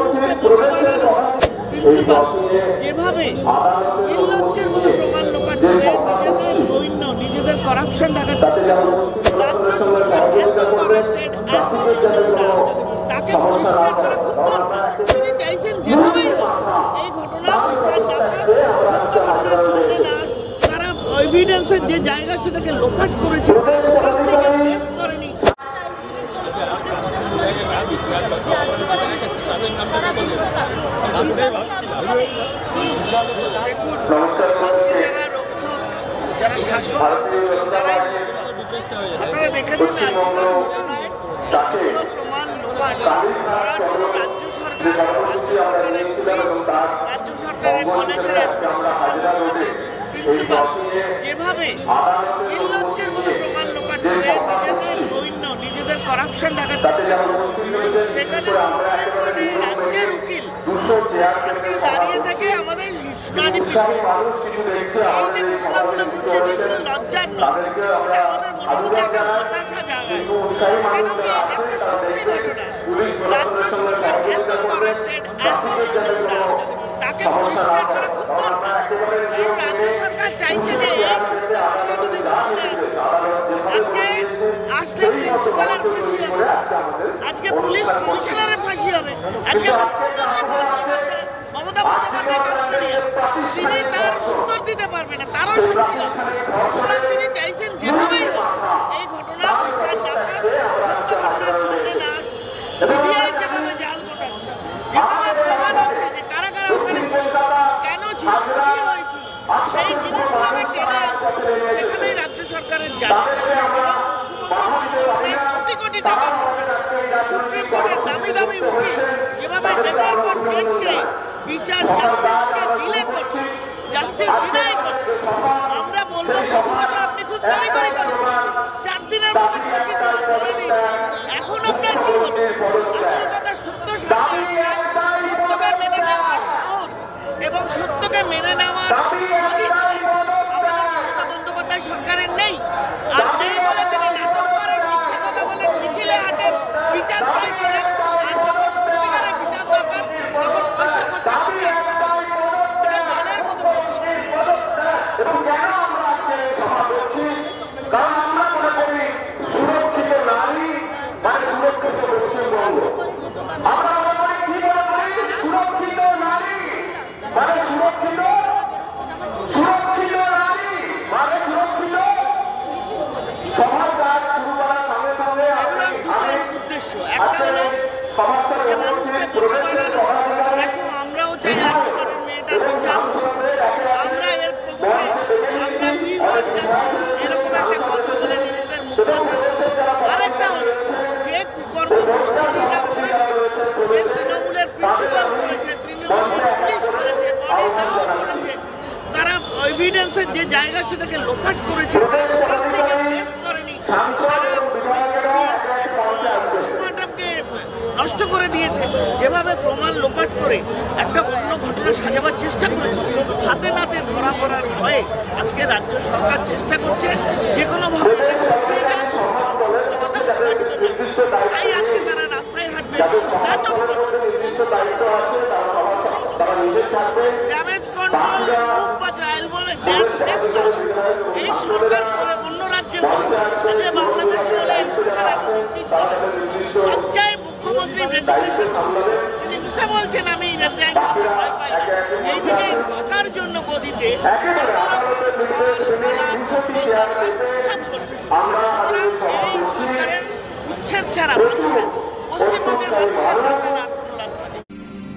মানুষকে বোকা বানানো প্রিন্সিপাল যেভাবে নির্লজ্জের মতো প্রমাণ লোপাট করে নিজেদের দৈন্য নিজেদের করাপশন ঢাকাতে রাজ্য সরকার এত করাপ্টেড এত নোংরা তাকে পরিষ্কার করা খুব দরকার। তিনি চাইছেন যেভাবেই এই ঘটনা বিচার সত্য ঘটনা সামনে না তারা এভিডেন্সের যে জায়গা সেটাকে লোপাট করেছে টেস্ট করেনি। যারা শাসক আপনারা দেখেছেন প্রমাণ লোপাট করার জন্য রাজ্য সরকারের কলেজের প্রিন্সিপাল যেভাবে নির্লজ্জের মতো প্রমাণ লোপাট করে নিজেদের দৈন্য নিজেদের করাপশন ঢাকার চেষ্টা করছে সেখানে সুপ্রিম কোর্টে রাজ্যের উকিল আজকে দাঁড়িয়ে থেকে আমাদের শুনানি পিছিয়ে এই যে ঘটনাগুলো ঘটছে এগুলো লজ্জার নয়, আমাদের মনোমুখে একটা হতাশা জাগায়। কেন কি একটা সত্যি ঘটনা রাজ্য সরকার এত করাপ্টেড এত নোংরা তাকে পরিষ্কার করা খুব দরকার। কারণ রাজ্য সরকার চাইছে যে এই সত্য ঘটনা যদি সামনে আসে আজকে আসলে প্রিন্সিপালের ফাঁসি হবে, আজকে পুলিশ কমিশনারের ফাঁসি হবে, আজকে মমতা বন্দ্যোপাধ্যায় কাস্টোডিয়ান তিনি তার উত্তর দিতে পারবে না, তারও শান্তি লাগবে। সুতরাং তিনি চাইছেন যেভাবেই এই ঘটনা বিচার সত্য ঘটনার সামনে না সিবিআই যেভাবে জাল গোটাচ্ছে যেভাবে প্রমাণ হচ্ছে যে কারা কারা ওখানে ছিল কেন ছিল কি হয়েছিল সেই জিনিসগুলোকে টেনে আনছে সেখানেই রাজ্য সরকারের জাল কোটি কোটি টাকা সুপ্রিম কোর্টের দামি দামি উকিল যেভাবে ডেটার পর ডেট চেয়ে বিচার জাস্টিসকে ডিলে করছে, জাস্টিস ডিনাই করছে। আমরা বলবো প্রথমত আপনি খুব তড়িঘড়ি করেছেন, 4 দিনের মধ্যে ফাঁসি করে দিন, এখন আপনার কি হবে? আসল কথা সত্য সামনে সত্যকে মেনে নেওয়ার সাহস এবং সত্যকে মেনে নেওয়ার সদিচ্ছা আমাদের মমতা বন্দ্যোপাধ্যায় সরকারের নেই। আর নেই বলে তিনি নাটক করেন, মিথ্যা কথা বলেন, মিছিলে হাঁটেন, বিচার চাই বলেন, আর যখন সত্যিকারের বিচার দরকার তখন পয়সা খরচা এটা জলের মতো পরিষ্কার। উদ্দেশ্য একটা হলো যে মানুষকে বোকা বানানো। দেখো আমরাও চাই আর্যকরের মেয়েটার বিচার, আমরা এর পক্ষে, আমরা উই ওয়ান্ট জাস্টিস এরকম একটা কথা বলে নিজেদের মুখ বাঁচানো। আরেকটা হলো যে কুকর্ম দুষ্কর্মীরা করেছে, যে তৃণমূলের প্রিন্সিপাল করেছে, তৃণমূলের পুলিশ করেছে, বডি দাও করেছে, তারা এভিডেন্সের যে জায়গা সেটাকে লোপাট করেছে, ফরেনসিকের টেস্ট করেনি, তারা পোস্টমর্টমকে নষ্ট করে দিয়েছে, যেভাবে প্রমাণ লোপাট করে একটা অন্য ঘটনা সাজাবার চেষ্টা করেছে, হাতে নাতে ধরা পড়ার ভয়ে আজকে রাজ্য সরকার চেষ্টা করছে যে কোনোভাবে তাই আজকে তারা রাস্তায় হাঁটবে, নাটক করছে। ড্যামেজ কন্ট্রোল, মুখ বাঁচাইল বলে এই সরকার করে অন্য রাজ্যে আজকে বাংলাদেশে হলে এই সরকার লজ্জায় মুখ্যমন্ত্রী রেজিগনেশন তিনি মুখে বলছেন আমি রেজাইন করতে ভয় পাই না, এইদিকে টাকার জন্য গদিতে সব করছে। এই সরকারের উচ্ছেদ ছাড়া মানুষের পশ্চিমবঙ্গের মানুষের বাঁচার আর কোনো রাস্তা নেই।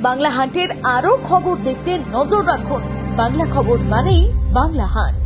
বাংলা হান্টের আরো খবর দেখতে নজর রাখুন। বাংলা খবর মানেই বাংলা হান্ট।